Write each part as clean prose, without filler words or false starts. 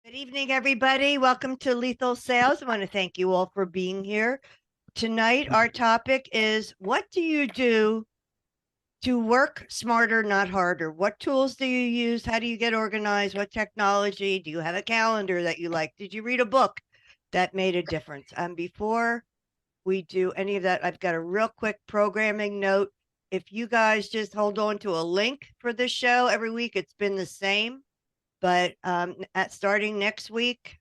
Good evening, everybody. Welcome to Lethal Sales. I want to thank you all for being here. Tonight, our topic is what do you do to work smarter, not harder? What tools do you use? How do you get organized? What technology? Do you have a calendar that you like? Did you read a book that made a difference? Before we do any of that, I've got a real quick programming note. If you guys just hold on to a link for this show every week, it's been the same. But at starting next week,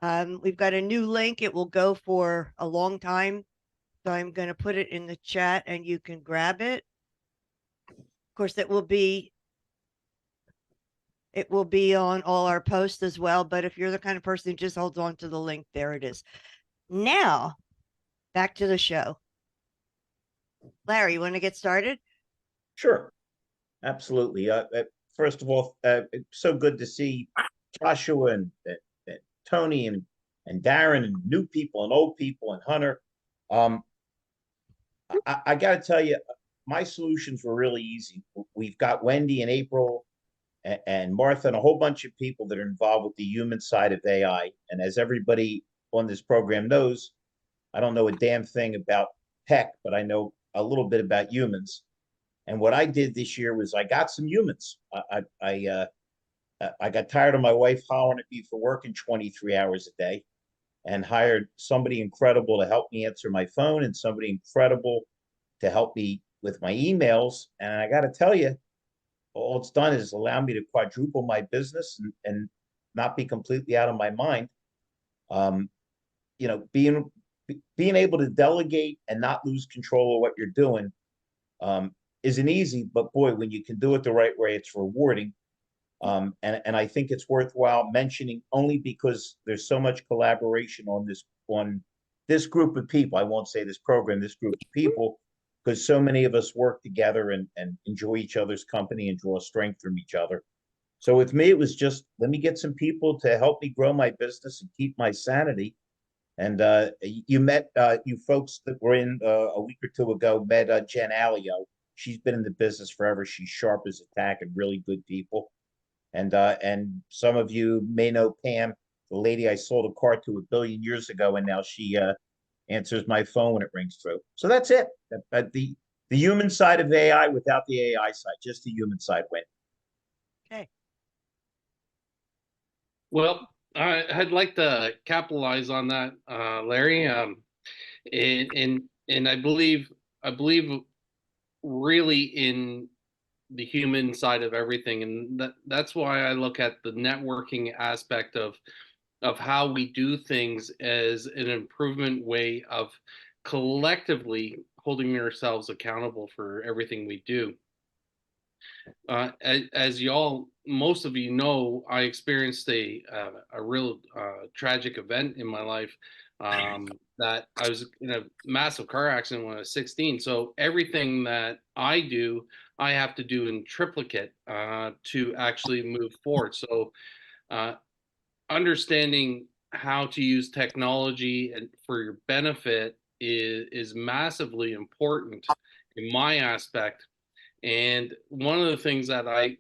we've got a new link. It will go for a long time. So I'm going to put it in the chat and you can grab it. Of course, it will be on all our posts as well. But if you're the kind of person who just holds on to the link, there it is. Now, back to the show. Larry, you want to get started? Sure, absolutely. First of all, it's so good to see Joshua and Tony and Darren and new people and old people and Hunter. I got to tell you, my solutions were really easy. We've got Wendy and April and Martha and a whole bunch of people that are involved with the human side of AI. And as everybody on this program knows, I don't know a damn thing about tech, but I know a little bit about humans. And what I did this year was I got some humans. I got tired of my wife hollering at me for working 23 hours a day, and hired somebody incredible to help me answer my phone and somebody incredible to help me with my emails. And I got to tell you, all it's done is allow me to quadruple my business and not be completely out of my mind. Um, being able to delegate and not lose control of what you're doing isn't easy, but boy, when you can do it the right way, it's rewarding. And I think it's worthwhile mentioning only because there's so much collaboration on this group of people. I won't say this program, this group of people, because so many of us work together and enjoy each other's company and draw strength from each other. So with me, it was just let me get some people to help me grow my business and keep my sanity. And you met you folks that were in a week or two ago met Jen Alio. She's been in the business forever. She's sharp as a tack and really good people. And some of you may know Pam, the lady I sold a car to 1 billion years ago, and now she answers my phone when it rings through. So that's it. The human side of AI without the AI side, just the human side win. Okay. Well, I'd like to capitalize on that, Larry. And I believe really in the human side of everything, and that's why I look at the networking aspect of how we do things as an improvement way of collectively holding ourselves accountable for everything we do. As y'all, most of you know, I experienced a real tragic event in my life. That I was in a massive car accident when I was 16. So everything that I do, I have to do in triplicate to actually move forward. So understanding how to use technology and for your benefit is massively important in my aspect. And one of the things that I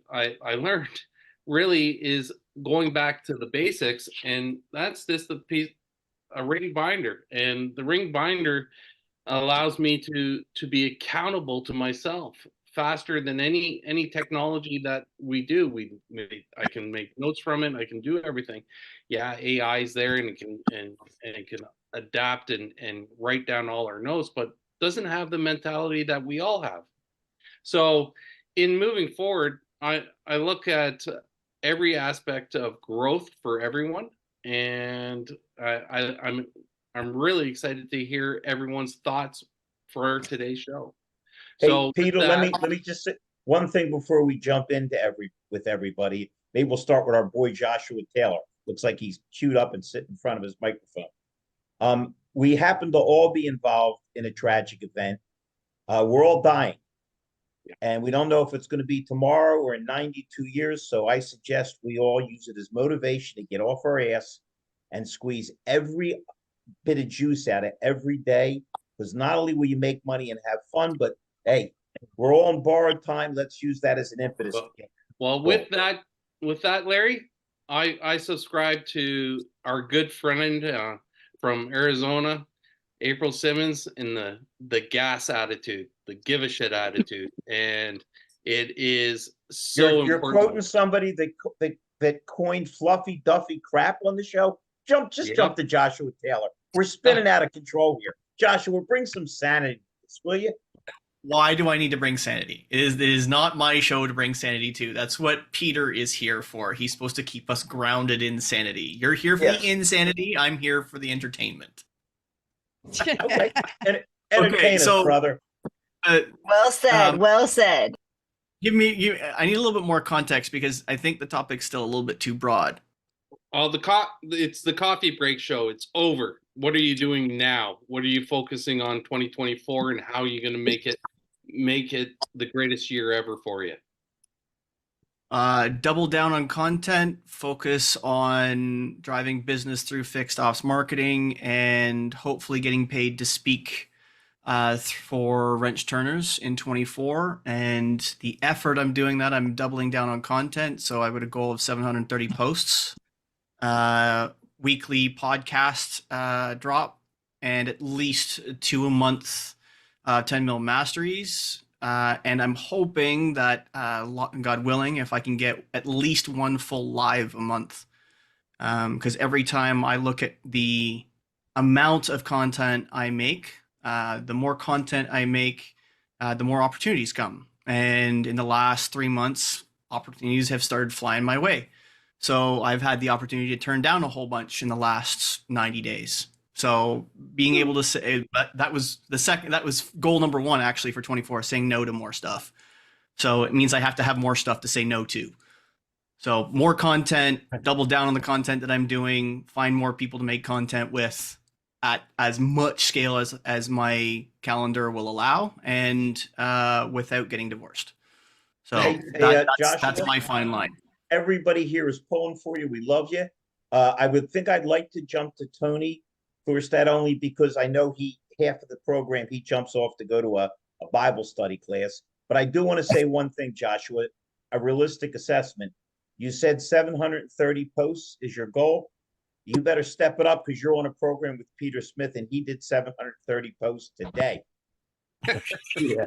learned really is going back to the basics, and that's just a ring binder. And the ring binder allows me to be accountable to myself faster than any technology that we do. I can make notes from it. I can do everything. Yeah, AI is there and it can adapt and write down all our notes, but doesn't have the mentality that we all have. So in moving forward, I look at every aspect of growth for everyone, and I'm really excited to hear everyone's thoughts for today's show. Hey, So Peter, let me just say one thing before we jump into everybody. Maybe we'll start with our boy Joshua Taylor. Looks like he's queued up and sitting in front of his microphone. We happen to all be involved in a tragic event. We're all dying. And we don't know if it's going to be tomorrow or in 92 years. So I suggest we all use it as motivation to get off our ass and squeeze every bit of juice out of every day. Because not only will you make money and have fun, but hey, we're all on borrowed time. Let's use that as an impetus. Well, with that, Larry, I subscribe to our good friend from Arizona, April Simmons, in the gas attitude, the give a shit attitude, and it is so You're important. quoting somebody that coined fluffy Duffy crap on the show. Jump to Joshua Taylor. We're spinning out of control here. Joshua, bring some sanity to this, will you? Why do I need to bring sanity? It is not my show to bring sanity to. That's what Peter is here for. He's supposed to keep us grounded in sanity. You're here for the insanity. I'm here for the entertainment. Okay. Entertain us, brother. Well said. Well said. I need a little bit more context because I think the topic's still a little bit too broad. It's the coffee break show. It's over. What are you doing now? What are you focusing on 2024, and how are you going to make it the greatest year ever for you? Double down on content, focus on driving business through fixed ops marketing, and hopefully getting paid to speak for wrench turners in 24. And the effort I'm doing that, I'm doubling down on content. So I would a goal of 730 posts, weekly podcast drop, and at least 2 a month 10 mil masteries. And I'm hoping that, God willing, if I can get at least one full live a month. Because every time I look at the amount of content I make, the more content I make, the more opportunities come. And in the last 3 months, opportunities have started flying my way. So I've had the opportunity to turn down a whole bunch in the last 90 days. So being able to say that was goal number 1 actually for 24, saying no to more stuff. So it means I have to have more stuff to say no to. So more content, double down on the content that I'm doing, find more people to make content with at as much scale as my calendar will allow, and without getting divorced. So that's my fine line. Everybody here is pulling for you. We love you. I'd like to jump to Tony Thorstad, only because I know half of the program he jumps off to go to a Bible study class. But I do want to say one thing, Joshua, a realistic assessment. You said 730 posts is your goal. You better step it up because you're on a program with Peter Smith, and he did 730 posts today. Yeah.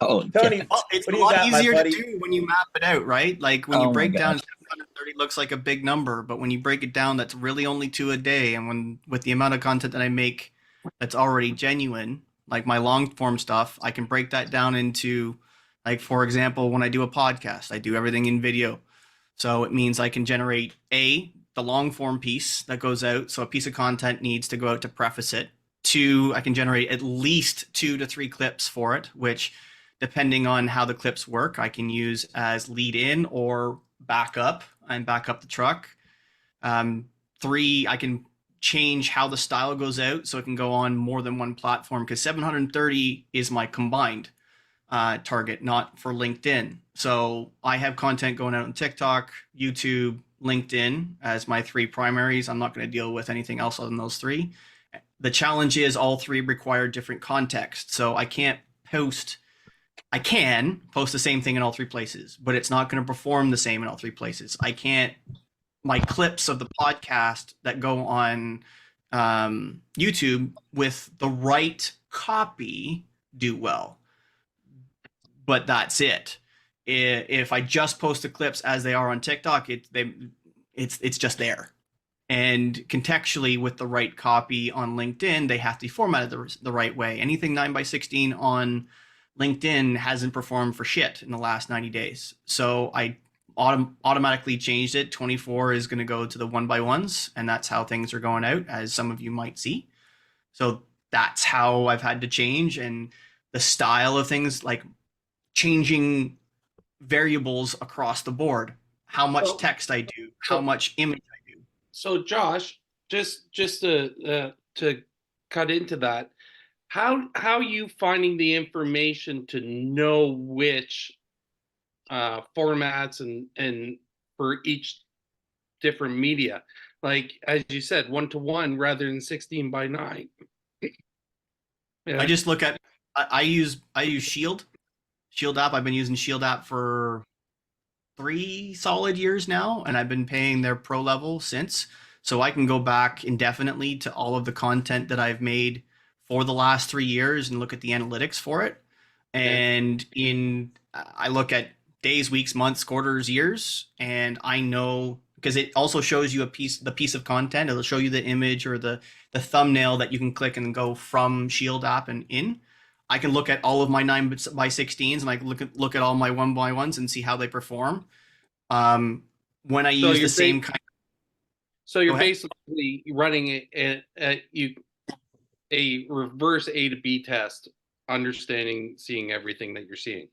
Oh, Tony, well, it's a lot easier to do when you map it out, right? Like when you break down 730 looks like a big number, but when you break it down, that's really only 2 a day. And with the amount of content that I make that's already genuine, like my long form stuff, I can break that down into, like, for example, when I do a podcast, I do everything in video. So it means I can generate the long form piece that goes out. So a piece of content needs to go out to preface it. 2, I can generate at least 2 to 3 clips for it, which, depending on how the clips work, I can use as lead in or back up the truck. 3, I can change how the style goes out so it can go on more than one platform, because 730 is my combined target, not for LinkedIn. So I have content going out on TikTok, YouTube, LinkedIn as my 3 primaries. I'm not going to deal with anything else other than those 3. The challenge is all 3 require different context. So I can post the same thing in all 3 places, but it's not going to perform the same in all 3 places. My clips of the podcast that go on YouTube with the right copy do well, but that's it. If I just post the clips as they are on TikTok, it's just there. And contextually, with the right copy on LinkedIn, they have to be formatted the right way. Anything 9x16 on LinkedIn hasn't performed for shit in the last 90 days. So I automatically changed it. 24 is going to go to the 1x1s, and that's how things are going out, as some of you might see. So that's how I've had to change, and the style of things, like changing variables across the board, how much text I do, how much image I do. So Josh, just to cut into that, how are you finding the information to know which formats and for each different media? Like, as you said, 1-to-1 rather than 16:9. I just look at, I use Shield app. I've been using Shield app for 3 solid years now, and I've been paying their pro level since. So I can go back indefinitely to all of the content that I've made for the last 3 years and look at the analytics for it. And I look at days, weeks, months, quarters, years, and I know, because it also shows you the piece of content. It'll show you the image or the thumbnail that you can click and go from Shield app and in. I can look at all of my 9x16s and I can look at all my 1x1s and see how they perform. When I use the same kind. So you're basically running a reverse A to B test, seeing everything that you're seeing.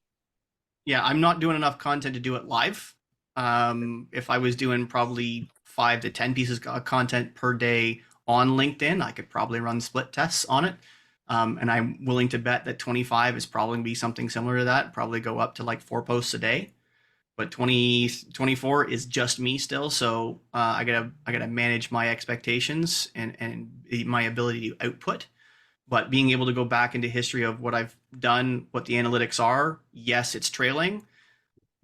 Yeah, I'm not doing enough content to do it live. If I was doing probably 5 to 10 pieces of content per day on LinkedIn, I could probably run split tests on it. And I'm willing to bet that 25 is probably going to be something similar to that, probably go up to like 4 posts a day. But 24 is just me still. So I gotta manage my expectations and my ability to output. But being able to go back into history of what I've done, what the analytics are, yes, it's trailing.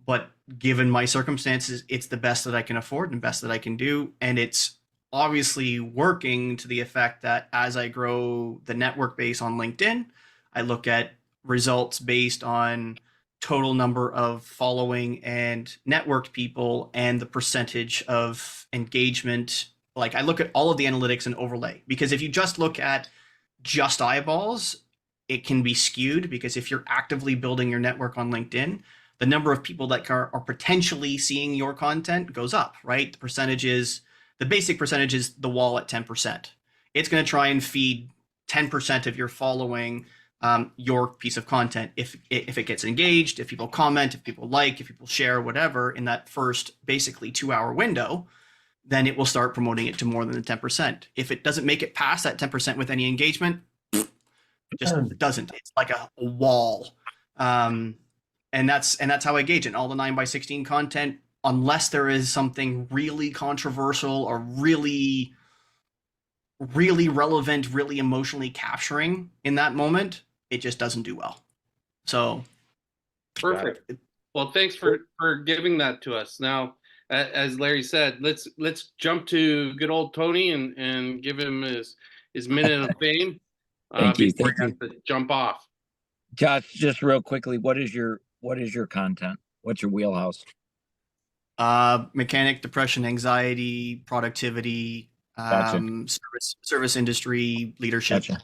But given my circumstances, it's the best that I can afford and best that I can do. And it's obviously working to the effect that as I grow the network base on LinkedIn, I look at results based on total number of following and networked people and the percentage of engagement. Like I look at all of the analytics and overlay, because if you just look at just eyeballs, it can be skewed, because if you're actively building your network on LinkedIn, the number of people that are potentially seeing your content goes up, right? The basic percentage is the wall at 10%. It's going to try and feed 10% of your following your piece of content. If it gets engaged, if people comment, if people like, if people share, whatever, in that first basically 2-hour window, then it will start promoting it to more than the 10%. If it doesn't make it past that 10% with any engagement, it doesn't. It's like a wall. And that's how I gauge it. All the 9x16 content, unless there is something really controversial or really, really relevant, really emotionally capturing in that moment, it just doesn't do well. So perfect. Well, thanks for giving that to us. Now, as Larry said, let's jump to good old Tony and give him his minute of fame. Thank you. Before he has to jump off. Josh, just real quickly, what is your content? What's your wheelhouse? Mechanic, depression, anxiety, productivity, Gotcha. service industry, leadership. Gotcha.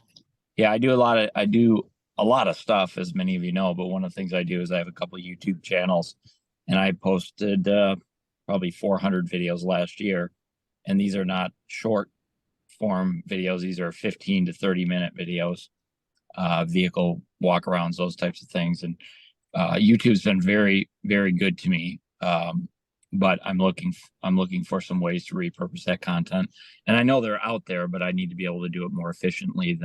Yeah, I do a lot of stuff, as many of you know, but one of the things I do is I have a couple of YouTube channels, and I posted probably 400 videos last year, and these are not short form videos. These are 15 to 30 minute videos, vehicle walkarounds, those types of things. And YouTube's been very, very good to me. But I'm looking for some ways to repurpose that content. And I know they're out there, but I need to be able to do it more efficiently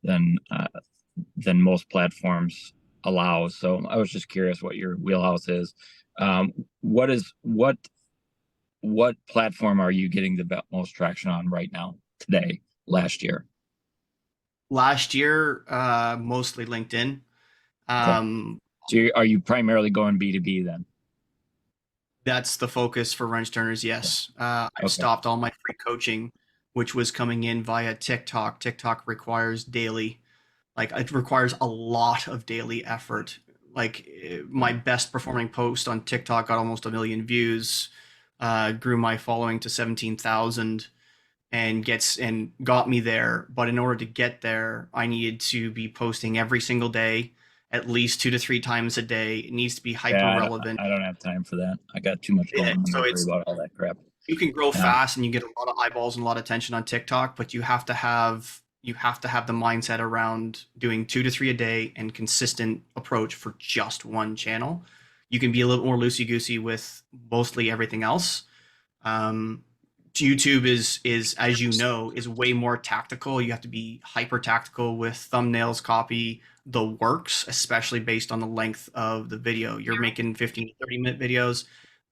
than most platforms allow. So I was just curious what your wheelhouse is. What platform are you getting the most traction on right now, today, last year? Last year, mostly LinkedIn. So are you primarily going B2B then? That's the focus for wrench turners. Yes. I've stopped all my free coaching, which was coming in via TikTok. TikTok requires daily, it requires a lot of daily effort. Like my best performing post on TikTok got almost 1 million views, grew my following to 17,000 and got me there. But in order to get there, I needed to be posting every single day, at least 2 to 3 times a day. It needs to be hyper relevant. I don't have time for that. I got too much going on. So worry about all that crap. You can grow fast and you get a lot of eyeballs and a lot of attention on TikTok, but you have to have the mindset around doing 2 to 3 a day and consistent approach for just one channel. You can be a little more loosey-goosey with mostly everything else. YouTube is, as you know, is way more tactical. You have to be hyper tactical with thumbnails, copy, the works, especially based on the length of the video. You're making 15 to 30 minute videos.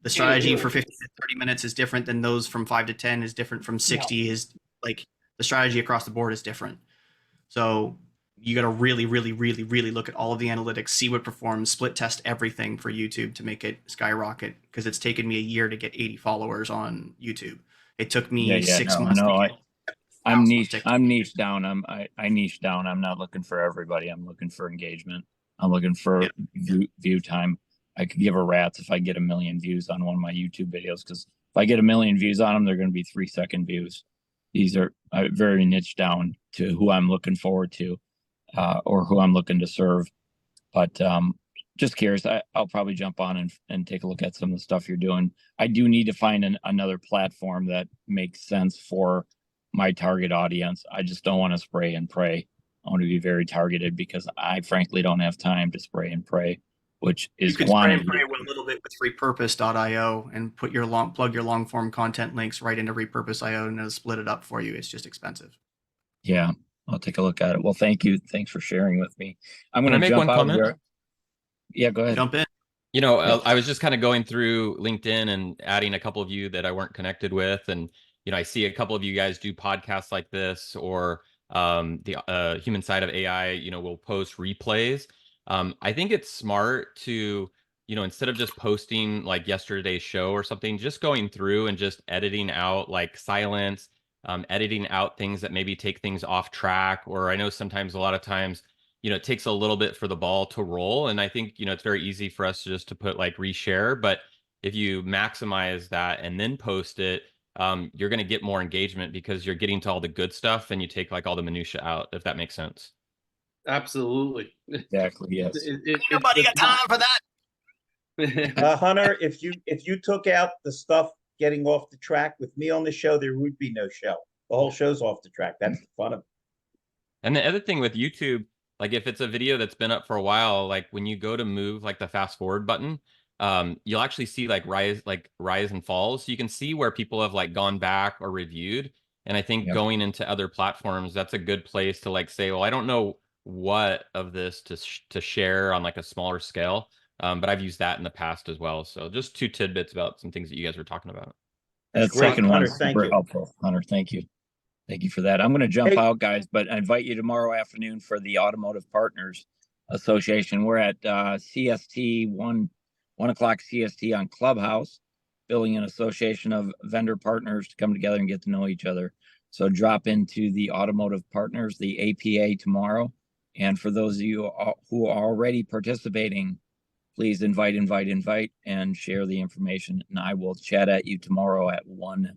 The strategy for 15 to 30 minutes is different than those from 5 to 10 is different from 60 is like the strategy across the board is different. So you got to really, really, really, really look at all of the analytics, see what performs, split test everything for YouTube to make it skyrocket. Because it's taken me a year to get 80 followers on YouTube. It took me 6 months to get I'm 1,000 on niche. TikTok. I'm niche down. I niche down. I'm not looking for everybody. I'm looking for engagement. I'm looking for view time. I could give a rat's if I get 1 million views on one of my YouTube videos, because if I get 1 million views on them, they're going to be 3-second views. These are very niche down to who I'm looking forward to, or who I'm looking to serve. But just curious. I'll probably jump on and take a look at some of the stuff you're doing. I do need to find another platform that makes sense for my target audience. I just don't want to spray and pray. I want to be very targeted, because I frankly don't have time to spray and pray, which is you could quantity. spray and pray a little bit with repurpose.io and put your plug your long form content links right into repurpose.io, and it'll split it up for you. It's just expensive. Yeah, I'll take a look at it. Well, thank you. Thanks for sharing with me. I'm going to make jump one out comment? here. Yeah, go ahead. Jump in. You know, I was just kind of going through LinkedIn and adding a couple of you that I weren't connected with. And, you know, I see a couple of you guys do podcasts like this, or the human side of AI, you know, will post replays. I think it's smart to, you know, instead of just posting like yesterday's show or something, just going through and just editing out like silence, editing out things that maybe take things off track. Or I know sometimes, a lot of times, you know, it takes a little bit for the ball to roll. And I think, you know, it's very easy for us just to put like reshare. But if you maximize that and then post it, you're going to get more engagement, because you're getting to all the good stuff and you take like all the minutia out, if that makes sense. Absolutely. Exactly. Yes. Nobody got time for that. Hunter, if you took out the stuff getting off the track with me on the show, there would be no show. The whole show's off the track. That's the fun of it. And the other thing with YouTube, like if it's a video that's been up for a while, like when you go to move like the fast forward button, you'll actually see like rise and falls. So you can see where people have like gone back or reviewed. And I think going into other platforms, that's a good place to like say, well, I don't know what of this to share on like a smaller scale. But I've used that in the past as well. So just 2 tidbits about some things that you guys were talking about. That Great, second one Hunter, is thank super you. helpful. Hunter, thank you. Thank you for that. I'm going to jump out, guys, but I invite you tomorrow afternoon for the Automotive Partners Association. We're at CST 1 o'clock CST on Clubhouse, building an association of vendor partners to come together and get to know each other. So drop into the Automotive Partners, the APA, tomorrow. And for those of you who are already participating, please invite, and share the information. And I will chat at you tomorrow at 1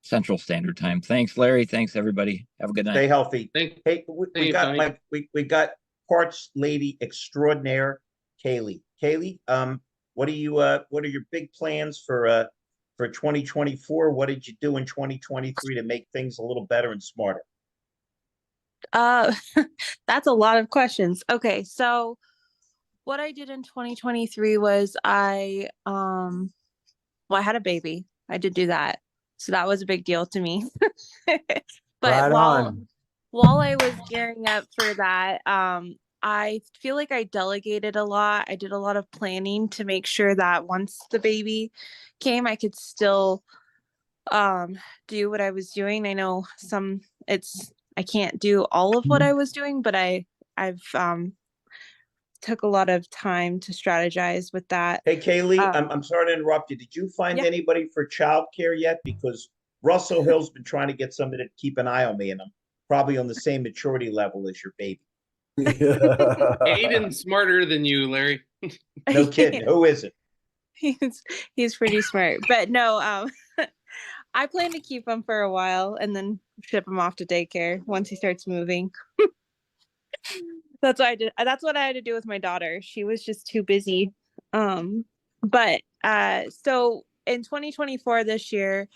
Central Standard Time. Thanks, Larry. Thanks, everybody. Have a good night. Stay healthy. Thank Hey, we got parts lady extraordinaire, Kaylee. Kaylee, what are your big plans for 2024? What did you do in 2023 to make things a little better and smarter? That's a lot of questions. Okay, so what I did in 2023 was I had a baby. I did do that. So that was a big deal to me. But Right while I was gearing up for that, I feel like I delegated a lot. I did a lot of planning to make sure that once the baby came, I could still do what I was doing. I know I can't do all of what I was doing, but I've took a lot of time to strategize with that. Hey, Kaylee, I'm sorry to interrupt you. Did you find anybody for childcare yet? Because Russell Hill's been trying to get somebody to keep an eye on me, and I'm probably on the same maturity level as your baby. Aiden's smarter than you, Larry. No kidding. Who is it? He's pretty smart, but no, I plan to keep him for a while and then ship him off to daycare once he starts moving. That's what I did. That's what I had to do with my daughter. She was just too busy. But so in 2024 this year,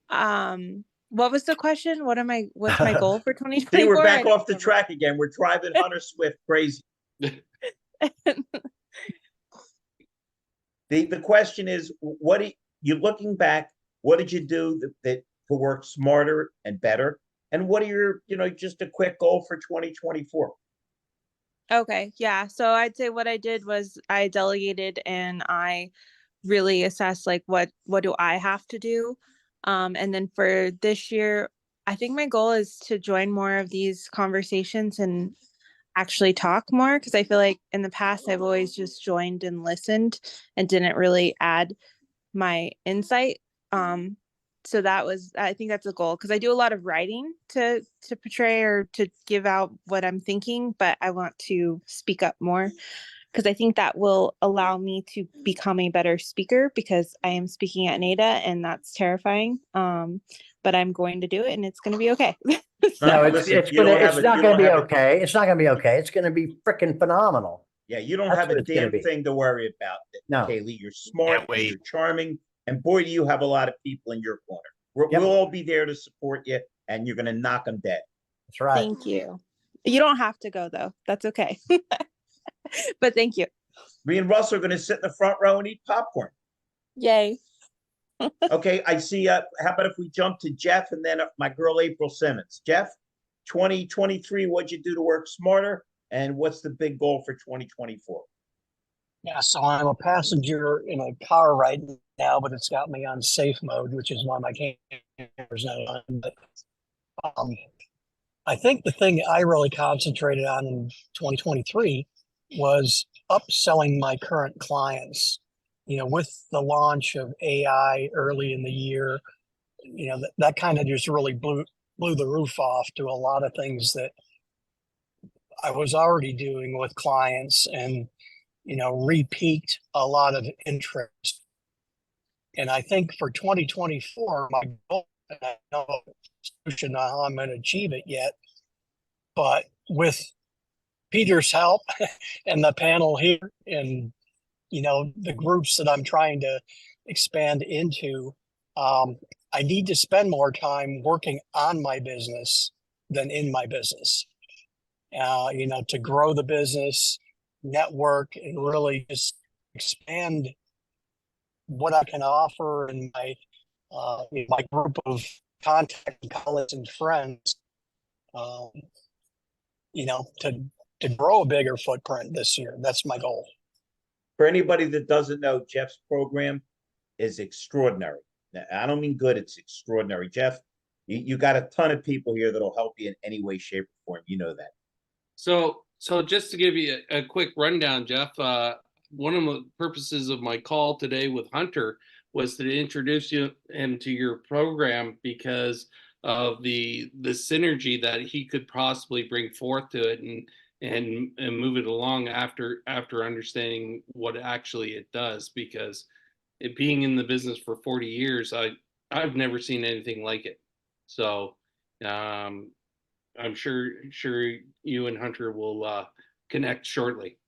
what was the question? What's my goal for 2024? See, we're back off the track again. We're driving Hunter Swift crazy. The question is, you're looking back, what did you do that to work smarter and better? And what are your, just a quick goal for 2024? Okay. Yeah. So I'd say what I did was I delegated and I really assessed like what do I have to do? And then for this year, I think my goal is to join more of these conversations and actually talk more, because I feel like in the past I've always just joined and listened and didn't really add my insight. So I think that's a goal, because I do a lot of writing to portray or to give out what I'm thinking, but I want to speak up more, because I think that will allow me to become a better speaker, because I am speaking at NADA and that's terrifying. But I'm going to do it and it's going to be okay. No, Listen, it's you don't gonna, have it's a- not you gonna don't be have a- okay. It's not gonna be okay. It's gonna be freaking phenomenal. Yeah, you don't That's have what a it's gonna damn be. thing to worry about, No. Kaylee. You're smart, Can't wait. you're charming, and boy, do you have a lot of people in your corner. Yep. We'll all be there to support you, and you're going to knock them dead. That's right. Thank you. You don't have to go though. That's okay. But thank you. Me and Russell are going to sit in the front row and eat popcorn. Yay. Okay, I see. How about if we jump to Jeff and then my girl April Simmons? Jeff, 2023, what'd you do to work smarter? And what's the big goal for 2024? Yeah, so I'm a passenger in a car right now, but it's got me on safe mode, which is why my camera's not on. But I think the thing I really concentrated on in 2023 was upselling my current clients. You know, with the launch of AI early in the year, you know, that kind of just really blew the roof off to a lot of things that I was already doing with clients, and you know, re-peaked a lot of interest. And I think for 2024, my goal, and I don't know how I'm going to achieve it yet, but with Peter's help and the panel here and, you know, the groups that I'm trying to expand into, I need to spend more time working on my business than in my business, you know, to grow the business, network, and really just expand what I can offer in my group of contact colleagues and friends, you know, to grow a bigger footprint this year. That's my goal. For anybody that doesn't know, Jeff's program is extraordinary. Now, I don't mean good, it's extraordinary. Jeff, you got a ton of people here that'll help you in any way, shape, or form. You know that. So just to give you a quick rundown, Jeff, one of the purposes of my call today with Hunter was to introduce him to your program because of the synergy that he could possibly bring forth to it and move it along after understanding what actually it does, because it being in the business for 40 years, I've never seen anything like it. So I'm sure you and Hunter will connect shortly.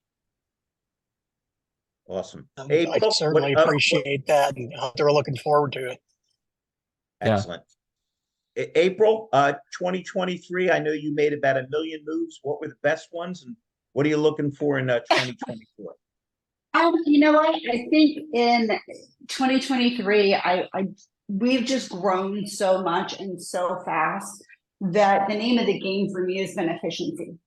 Awesome. I certainly appreciate that, and they're looking forward to it. Excellent. April, 2023, I know you made about 1 million moves. What were the best ones, and what are you looking for in 2024? You know what? I think in 2023, we've just grown so much and so fast that the name of the game for me has been efficiency.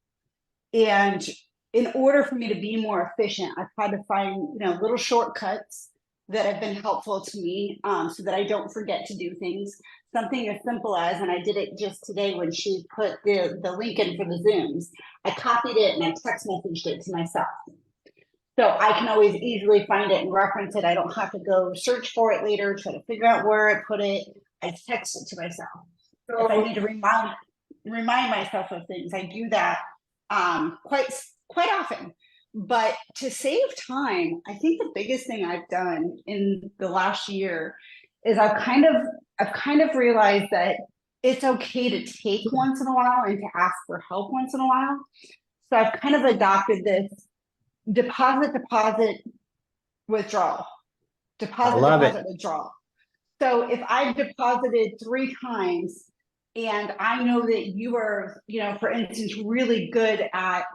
And in order for me to be more efficient, I've tried to find, little shortcuts that have been helpful to me, so that I don't forget to do things. Something as simple as, and I did it just today when she put the link in for the Zooms, I copied it and I text messaged it to myself. So I can always easily find it and reference it. I don't have to go search for it later, try to figure out where I put it. I text it to myself. So if I need to remind myself of things, I do that quite often. But to save time, I think the biggest thing I've done in the last year is I've kind of realized that it's okay to take once in a while and to ask for help once in a while. So I've kind of adopted this deposit withdrawal. Deposit withdrawal. So if I've deposited 3 times and I know that you are, for instance, really good at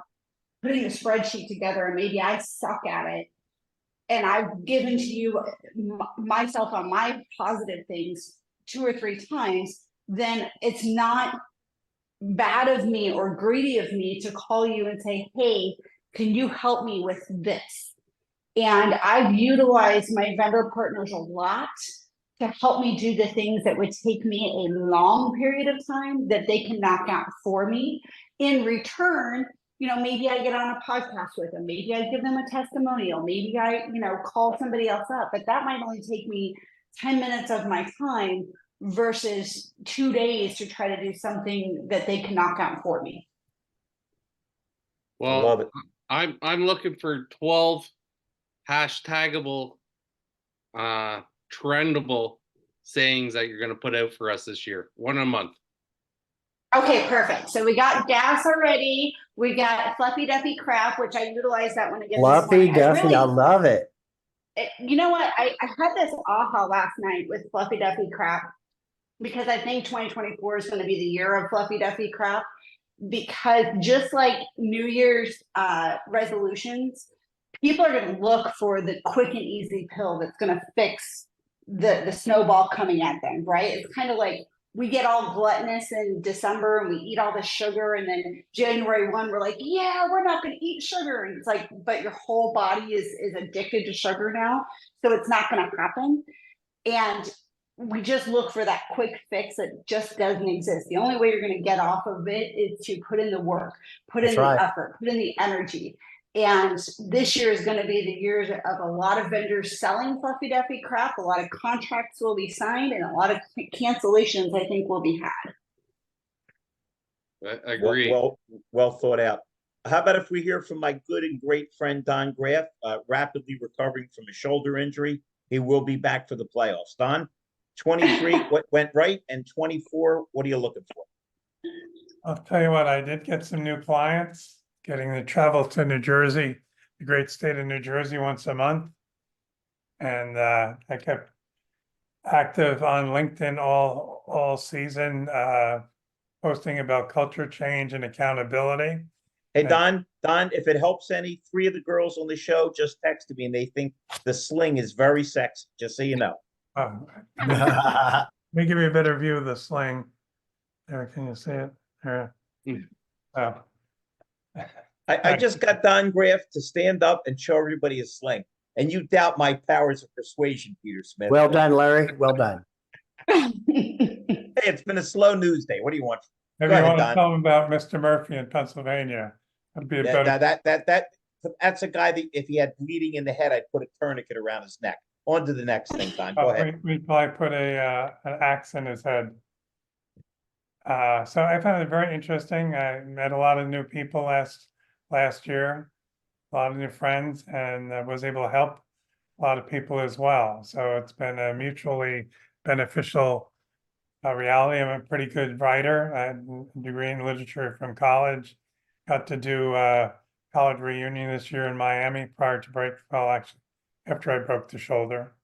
putting a spreadsheet together and maybe I suck at it, and I've given to you myself on my positive things 2 or 3 times, then it's not bad of me or greedy of me to call you and say, hey, can you help me with this? And I've utilized my vendor partners a lot to help me do the things that would take me a long period of time that they can knock out for me. In return, maybe I get on a podcast with them. Maybe I give them a testimonial. Maybe I, call somebody else up. But that might only take me 10 minutes of my time versus 2 days to try to do something that they can knock out for me. Well, Love it. I'm looking for 12 hashtagable, trendable sayings that you're going to put out for us this year. 1 a month. Okay, perfect. So we got gas already. We got Fluffy Duffy Crap, which I utilized that one again. Fluffy Duffy, I love it. You know what? I had this aha last night with Fluffy Duffy Crap because I think 2024 is going to be the year of Fluffy Duffy Crap, because just like New Year's resolutions, people are going to look for the quick and easy pill that's going to fix the snowball coming at them, right? It's kind of like we get all gluttonous in December and we eat all the sugar, and then January 1, we're like, yeah, we're not going to eat sugar. And it's like, but your whole body is addicted to sugar now. So it's not going to happen. And we just look for that quick fix that just doesn't exist. The only way you're going to get off of it is to put in the work, put in the effort, put in the energy. And this year is going to be the year of a lot of vendors selling Fluffy Duffy Crap. A lot of contracts will be signed, and a lot of cancellations, I think, will be had. I agree. Well thought out. How about if we hear from my good and great friend Don Graff, rapidly recovering from a shoulder injury. He will be back for the playoffs. Don, 23, what went right, and 24, what are you looking for? I'll tell you what, I did get some new clients, getting to travel to New Jersey, the great state of New Jersey, once a month. And I kept active on LinkedIn all season, posting about culture change and accountability. Hey, Don, if it helps any, 3 of the girls on the show just texted me and they think the sling is very sexy, just so you know. Let me give you a better view of the sling. There, can you see it? There. Oh. I just got Don Graff to stand up and show everybody a sling. And you doubt my powers of persuasion, Peter Smith. Well done, Larry. Well done. Hey, it's been a slow news day. What do you want? Maybe you want to tell them about Mr. Murphy in Pennsylvania. That'd be a better. That's a guy that if he had bleeding in the head, I'd put a tourniquet around his neck. On to the next thing, Don. Go ahead. We'd probably put an axe in his head. So I found it very interesting. I met a lot of new people last year, a lot of new friends, and I was able to help a lot of people as well. So it's been a mutually beneficial reality. I'm a pretty good writer. I had a degree in literature from college. Got to do a college reunion this year in Miami prior to actually after I broke the shoulder.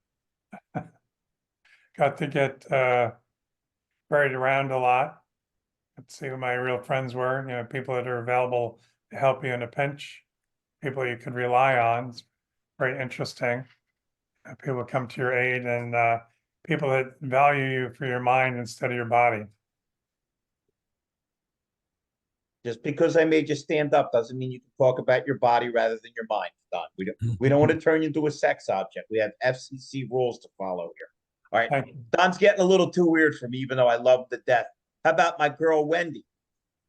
Got to get buried around a lot. Let's see who my real friends were, people that are available to help you in a pinch, people you could rely on. It's very interesting. People come to your aid, and people that value you for your mind instead of your body. Just because I made you stand up doesn't mean you can talk about your body rather than your mind, Don. We don't want to turn you into a sex object. We have FCC rules to follow here. All right. Don's getting a little too weird for me, even though I love the death. How about my girl, Wendy?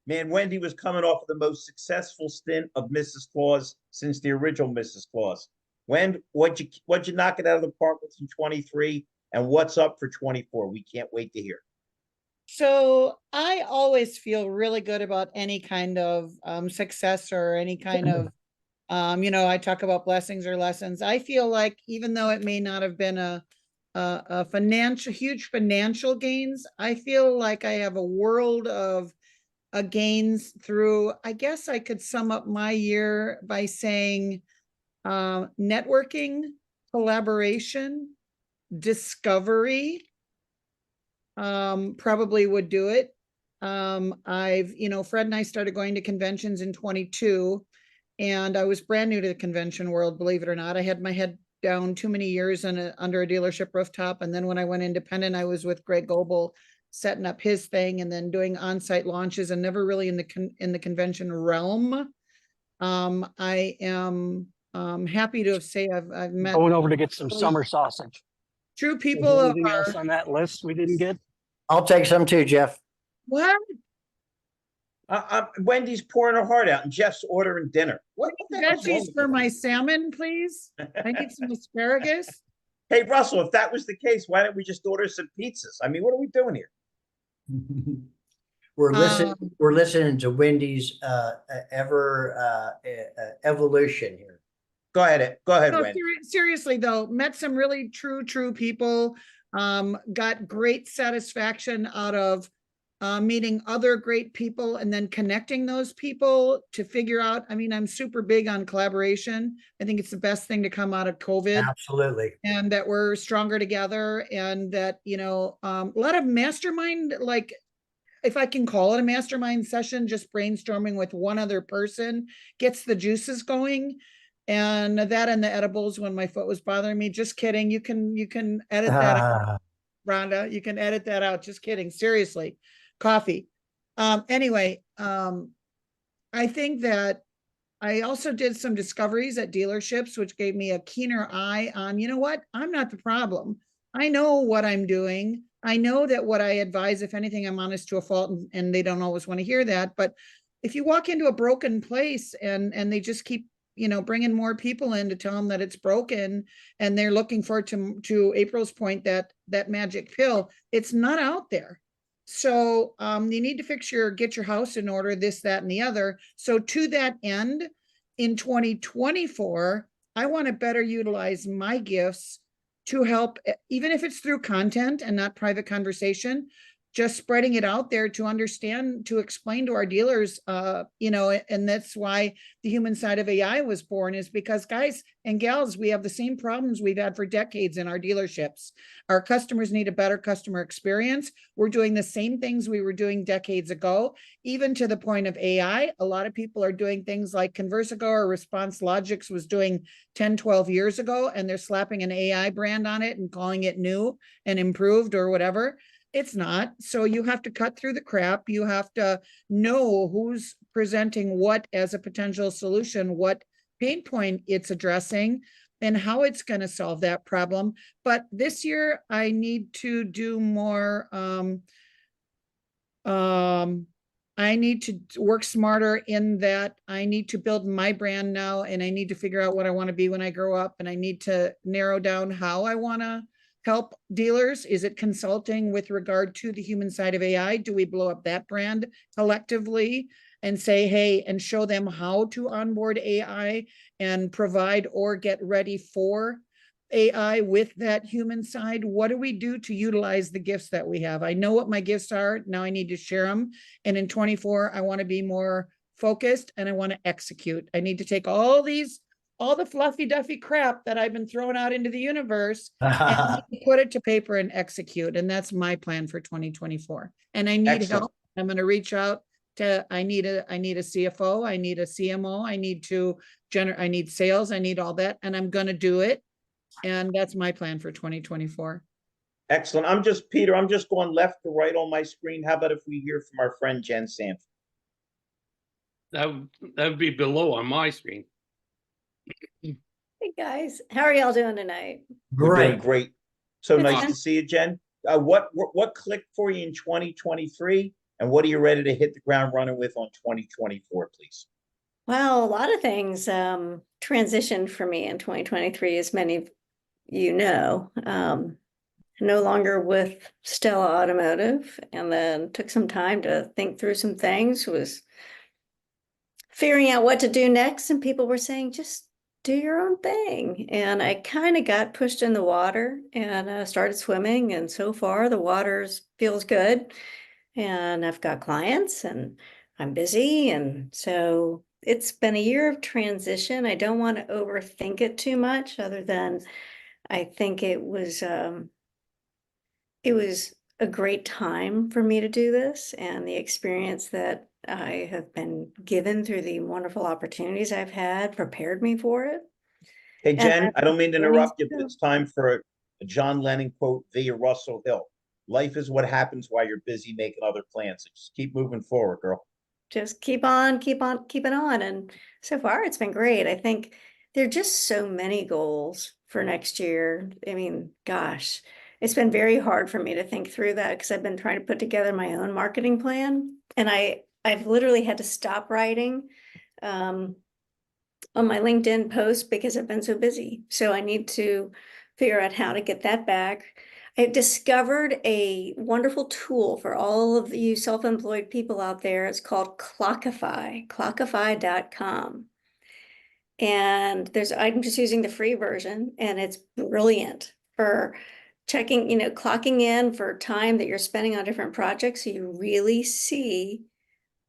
Man, Wendy was coming off of the most successful stint of Mrs. Claus since the original Mrs. Claus. What'd you knock it out of the park with in 23, and what's up for 24? We can't wait to hear. So I always feel really good about any kind of success or any kind of, I talk about blessings or lessons. I feel like even though it may not have been a huge financial gains, I feel like I have a world of gains through, I guess I could sum up my year by saying networking, collaboration, discovery, probably would do it. Fred and I started going to conventions in 22, and I was brand new to the convention world, believe it or not. I had my head down too many years under a dealership rooftop. And then when I went independent, I was with Greg Goebel setting up his thing and then doing on-site launches, and never really in the convention realm. I am happy to say I've met going over to get some summer sausage. True people. Anything else on that list we didn't get? I'll take some too, Jeff. What? Wendy's pouring her heart out and Jeff's ordering dinner. What the hell's wrong Veggies with for you? my salmon, please. I need some asparagus. Hey, Russell, if that was the case, why don't we just order some pizzas? I mean, what are we doing here? We're listening to Wendy's evolution here. Go ahead, No, Wendy. seriously though, met some really true people. Got great satisfaction out of meeting other great people and then connecting those people to figure out. I mean, I'm super big on collaboration. I think it's the best thing to come out of COVID. Absolutely. And that we're stronger together, and that, you know, a lot of mastermind, like, if I can call it a mastermind session, just brainstorming with one other person gets the juices going. And that and the edibles when my foot was bothering me. Just kidding. You can edit that out, Rhonda. You can edit that out. Just kidding. Seriously. Coffee. Anyway, I think that I also did some discoveries at dealerships, which gave me a keener eye on, you know what? I'm not the problem. I know what I'm doing. I know that what I advise, if anything, I'm honest to a fault, and they don't always want to hear that. But if you walk into a broken place and they just keep, you know, bringing more people in to tell them that it's broken, and they're looking for, to April's point, that magic pill, it's not out there. So you need to get your house in order, this, that, and the other. So to that end, in 2024, I want to better utilize my gifts to help, even if it's through content and not private conversation, just spreading it out there to understand, to explain to our dealers, you know, and that's why the human side of AI was born, is because, guys and gals, we have the same problems we've had for decades in our dealerships. Our customers need a better customer experience. We're doing the same things we were doing decades ago, even to the point of AI. A lot of people are doing things like Conversigo or Response Logics was doing 10, 12 years ago, and they're slapping an AI brand on it and calling it new and improved or whatever. It's not. So you have to cut through the crap. You have to know who's presenting what as a potential solution, what pain point it's addressing, and how it's going to solve that problem. But this year I need to do more. I need to work smarter in that I need to build my brand now, and I need to figure out what I want to be when I grow up, and I need to narrow down how I want to help dealers. Is it consulting with regard to the human side of AI? Do we blow up that brand collectively and say, hey, and show them how to onboard AI and provide or get ready for AI with that human side? What do we do to utilize the gifts that we have? I know what my gifts are. Now I need to share them. And in 24, I want to be more focused, and I want to execute. I need to take all the fluffy duffy crap that I've been throwing out into the universe and put it to paper and execute. And that's my plan for 2024. And I need help. I'm going to reach out to, I need a CFO. I need a CMO. I need sales. I need all that. And I'm going to do it. And that's my plan for 2024. Excellent. Peter, I'm just going left to right on my screen. How about if we hear from our friend Jen Sanford? That would be below on my screen. Hey guys, how are y'all doing tonight? We're doing great. So Good nice time. to see you, Jen. What clicked for you in 2023, and what are you ready to hit the ground running with on 2024, please? Well, a lot of things transitioned for me in 2023, as many of you know. No longer with Stella Automotive, and then took some time to think through some things, was figuring out what to do next, and people were saying, just do your own thing. And I kind of got pushed in the water and started swimming, and so far the waters feels good, and I've got clients and I'm busy, and so it's been a year of transition. I don't want to overthink it too much, other than I think it was a great time for me to do this, and the experience that I have been given through the wonderful opportunities I've had prepared me for it. Hey, Jen, I don't mean to interrupt you, but it's time for a John Lennon quote via Russell Hill. Life is what happens while you're busy making other plans. So just keep moving forward, girl. Just keep on keeping on. And so far it's been great. I think there are just so many goals for next year. I mean, gosh, it's been very hard for me to think through that, because I've been trying to put together my own marketing plan. And I I've literally had to stop writing on my LinkedIn post because I've been so busy. So I need to figure out how to get that back. I discovered a wonderful tool for all of you self-employed people out there. It's called Clockify, clockify.com. And I'm just using the free version, and it's brilliant for checking, clocking in for time that you're spending on different projects, so you really see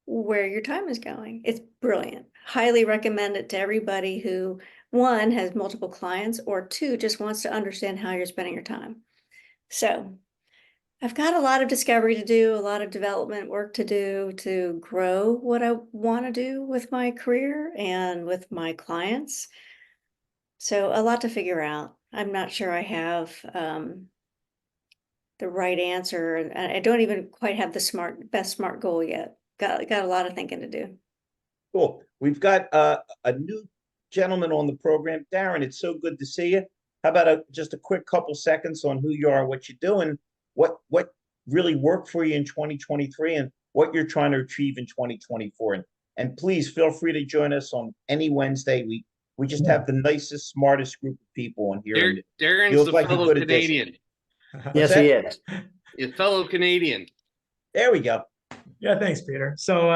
where your time is going. It's brilliant. Highly recommend it to everybody who, one, has multiple clients, or two, just wants to understand how you're spending your time. So I've got a lot of discovery to do, a lot of development work to do to grow what I want to do with my career and with my clients. So a lot to figure out. I'm not sure I have the right answer. And I don't even quite have the best SMART goal yet. Got a lot of thinking to do. Cool. We've got a new gentleman on the program. Darren, it's so good to see you. How about just a quick couple seconds on who you are, what you're doing, what really worked for you in 2023, and what you're trying to achieve in 2024. And please feel free to join us on any Wednesday. We just have the nicest, smartest group of people on here. Darren's the fellow Canadian. Yes, he is. A fellow Canadian. There we go. Yeah, thanks, Peter. So,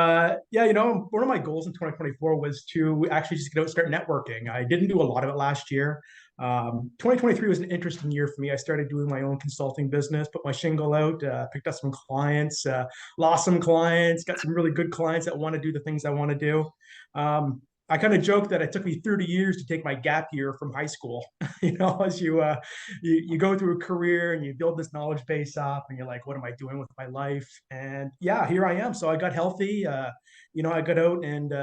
yeah, one of my goals in 2024 was to actually just get out and start networking. I didn't do a lot of it last year. 2023 was an interesting year for me. I started doing my own consulting business, put my shingle out, picked up some clients, lost some clients, got some really good clients that want to do the things I want to do. I kind of joke that it took me 30 years to take my gap year from high school. As you go through a career and you build this knowledge base up, and you're like, what am I doing with my life? And yeah, here I am. So I got healthy. I got out and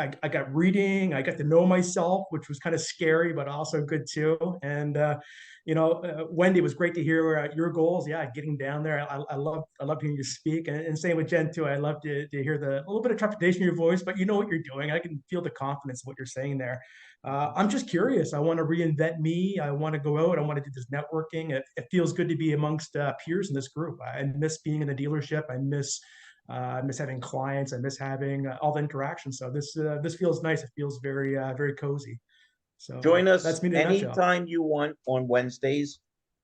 I got reading. I got to know myself, which was kind of scary, but also good too. And Wendy, it was great to hear your goals. Yeah, getting down there. I love hearing you speak, and same with Jen too. I love to hear a little bit of trepidation in your voice, but you know what you're doing. I can feel the confidence in what you're saying there. I'm just curious. I want to reinvent me. I want to go out. I want to do this networking. It feels good to be amongst peers in this group. I miss being in the dealership. I miss having clients. I miss having all the interactions. So this feels nice. It feels very very cozy. So join us that's me in a nutshell. anytime you want on Wednesdays.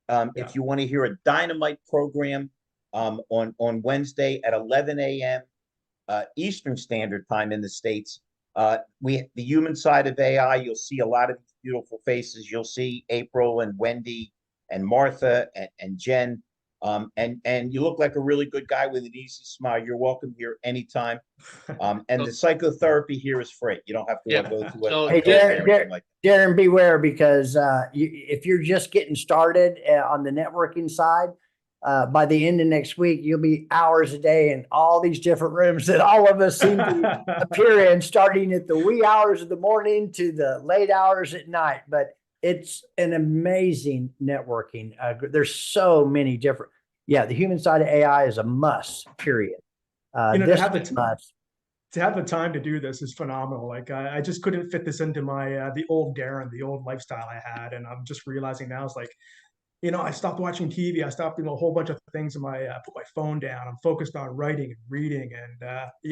If you want to hear a dynamite program on Wednesday at 11 a.m. Eastern Standard Time in the States, the human side of AI, you'll see a lot of beautiful faces. You'll see April and Wendy and Martha and Jen. And you look like a really good guy with an easy smile. You're welcome here anytime. And the psychotherapy here is free. You don't have to go through it. Hey, Darren, beware, because if you're just getting started on the networking side, by the end of next week, you'll be hours a day in all these different rooms that all of us seem to appear in, starting at the wee hours of the morning to the late hours at night. But it's an amazing networking. There's so many different. Yeah, the human side of AI is a must. Period. To have the time to do this is phenomenal. Like I just couldn't fit this into my the old Darren, the old lifestyle I had, and I'm just realizing now it's like, I stopped watching TV. I stopped doing a whole bunch of things in my put my phone down. I'm focused on writing and reading, and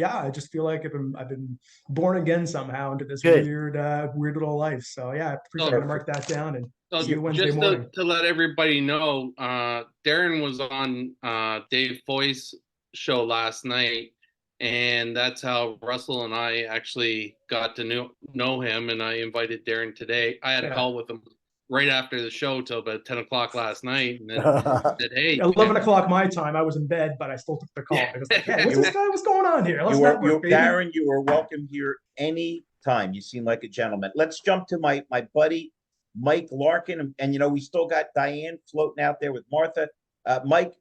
I just feel like I've been born again somehow into this weird little life. So yeah, I appreciate it. Mark that down and see you Wednesday morning. To let everybody know, Darren was on Dave Foy's show last night, and that's how Russell and I actually got to know him. And I invited Darren today. I had a call with him right after the show till about 10 o'clock last night, and then said, hey, 11 o'clock my time, I was in bed, but I still took the call because like, hey, what's going on here? Darren, you are welcome here anytime. You seem like a gentleman. Let's jump to my buddy Mike Larkin, and we still got Diane floating out there with Martha. Mike,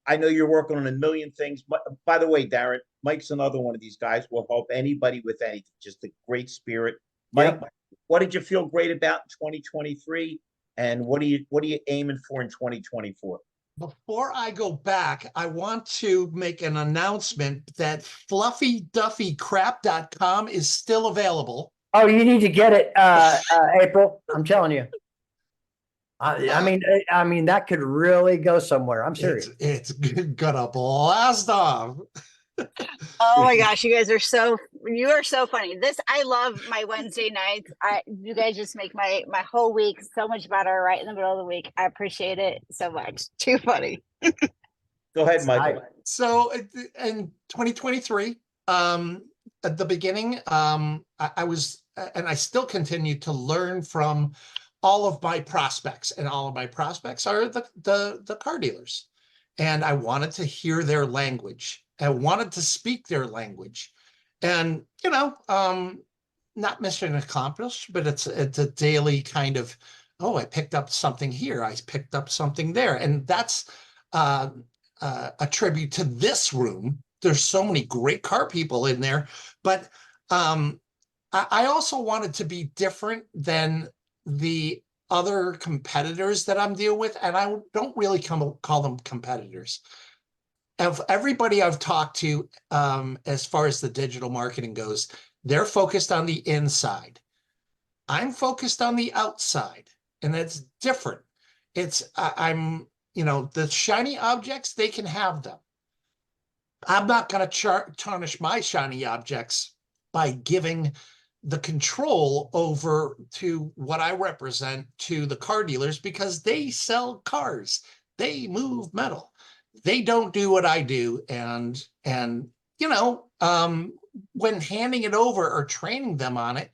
I know you're working on a million things. But by the way, Darren, Mike's another one of these guys will help anybody with anything. Just a great spirit. Mike, what did you feel great about in 2023, and what are you aiming for in 2024? Before I go back, I want to make an announcement that fluffyduffycrap.com is still available. Oh, you need to get it, April. I'm telling you. I mean, that could really go somewhere. I'm serious. It's gonna blast off. Oh my gosh, you guys are you are so funny. I love my Wednesday nights. You guys just make my whole week so much better right in the middle of the week. I appreciate it so much. Too funny. Go ahead, Michael. So in 2023, at the beginning, I was, and I still continue to learn from all of my prospects, and all of my prospects are the car dealers. And I wanted to hear their language. I wanted to speak their language. And, not mission accomplished, but it's a daily kind of, oh, I picked up something here. I picked up something there. And that's a tribute to this room. There's so many great car people in there, but I also wanted to be different than the other competitors that I'm dealing with, and I don't really call them competitors. Of everybody I've talked to, as far as the digital marketing goes, they're focused on the inside. I'm focused on the outside, and it's different. I'm the shiny objects, they can have them. I'm not going to tarnish my shiny objects by giving the control over to what I represent to the car dealers, because they sell cars, they move metal, they don't do what I do. And when handing it over or training them on it,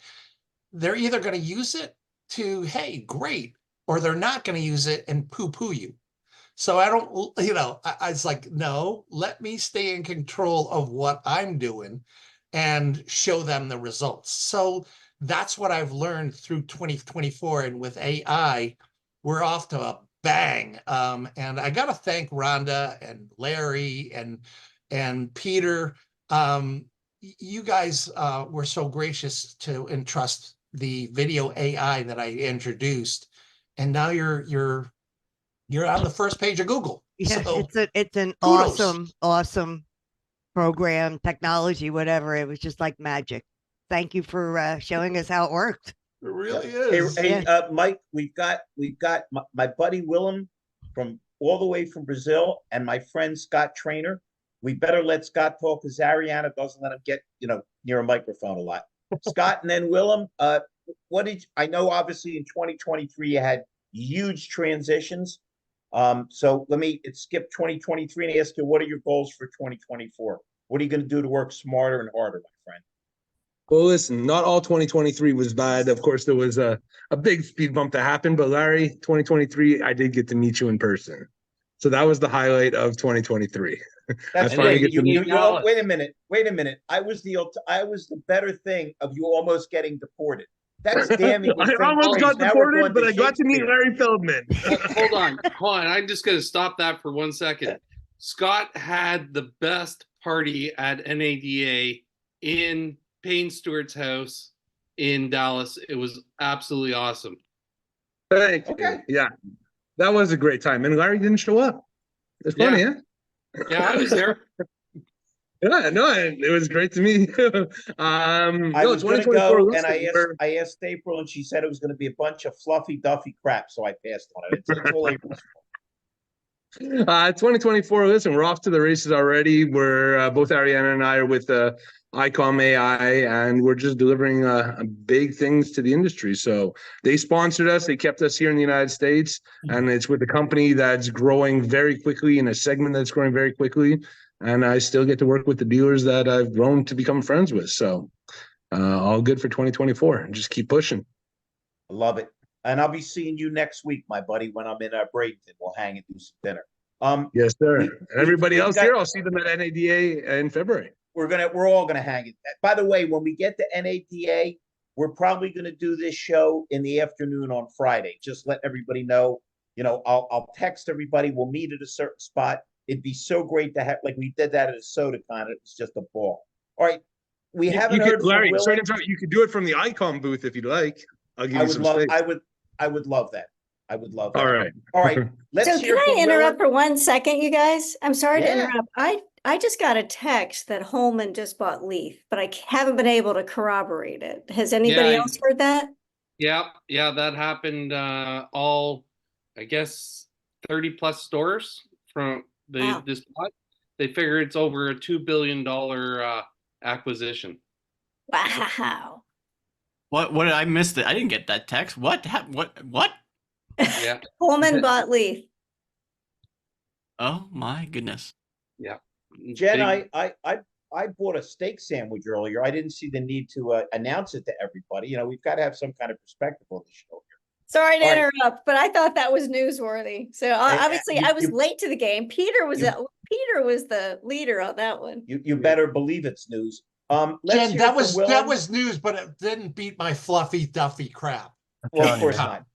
they're either going to use it to, hey, great, or they're not going to use it and poo-poo you. So I don't, I was like, no, let me stay in control of what I'm doing and show them the results. So that's what I've learned through 2024. And with AI, we're off to a bang. And I got to thank Rhonda and Larry and Peter. You guys were so gracious to entrust the video AI that I introduced. And now you're on the first page of Google. Yeah, So, it's an kudos. awesome program, technology, whatever. It was just like magic. Thank you for showing us how it worked. It really is. Hey, Mike, we've got my buddy Willian from all the way from Brazil, and my friend Scott Trainor. We better let Scott talk, because Ariana doesn't let him get near a microphone a lot. Scott, and then Willian. I know obviously in 2023 you had huge transitions. So let me skip 2023 and ask you, what are your goals for 2024? What are you going to do to work smarter and harder, my friend? Well, listen, not all 2023 was bad. Of course, there was a big speed bump that happened, but Larry, 2023, I did get to meet you in person. So that was the highlight of 2023. That's right. Wait a minute. I was the better thing of you almost getting deported. That's damning. I almost got deported, but I got to meet Larry Feldman. Hold on. I'm just going to stop that for 1 second. Scott had the best party at NADA in Payne Stewart's house in Dallas. It was absolutely awesome. Thank you. Yeah, that was a great time. And Larry didn't show up. It's funny, huh? Yeah, I was there. Yeah, no, it was great to meet you. I was going to go, and I asked April, and she said it was going to be a bunch of fluffy duffy crap, so I passed on it. It's all April's fault. 2024, listen, we're off to the races already. We're both Ariana and I are with ICOM AI, and we're just delivering big things to the industry. So they sponsored us, they kept us here in the United States, and it's with a company that's growing very quickly in a segment that's growing very quickly. And I still get to work with the dealers that I've grown to become friends with. So all good for 2024. Just keep pushing. I love it. And I'll be seeing you next week, my buddy, when I'm in Bradenton. We'll hang and do some dinner. Yes, sir. And everybody else here, I'll see them at NADA in February. We're all gonna hang it. By the way, when we get to NADA, we're probably gonna do this show in the afternoon on Friday. Just let everybody know. I'll text everybody. We'll meet at a certain spot. It'd be so great to have, like we did that at a SodaCon. It was just a ball. All right, we haven't heard from Larry. Willian. Sorry to interrupt. You could do it from the ICOM booth if you'd like. I'll give you some space. I would love that. I would love that. All right. Let's so hear can from I interrupt Willian. for 1 second, you guys? I'm sorry to interrupt. I just got a text that Holman just bought Leaf, but I haven't been able to corroborate it. Has anybody else heard that? Yeah, that happened. All, I guess, 30 plus stores from this spot. They figure it's over a $2 billion acquisition. Wow. What did I miss? I didn't get that text. What? What? Yeah. Pullman bought Leaf. Oh my goodness. Yeah. Jen, Big- I bought a steak sandwich earlier. I didn't see the need to announce it to everybody. You know, we've got to have some kind of perspective on the show here. Sorry to All right. interrupt, but I thought that was newsworthy. So obviously I was late to the game. Peter was the leader on that one. You better believe it's news. Let's Jen, hear that from was Willian. news, but it didn't beat my fluffy Duffy crap. Well, of course not.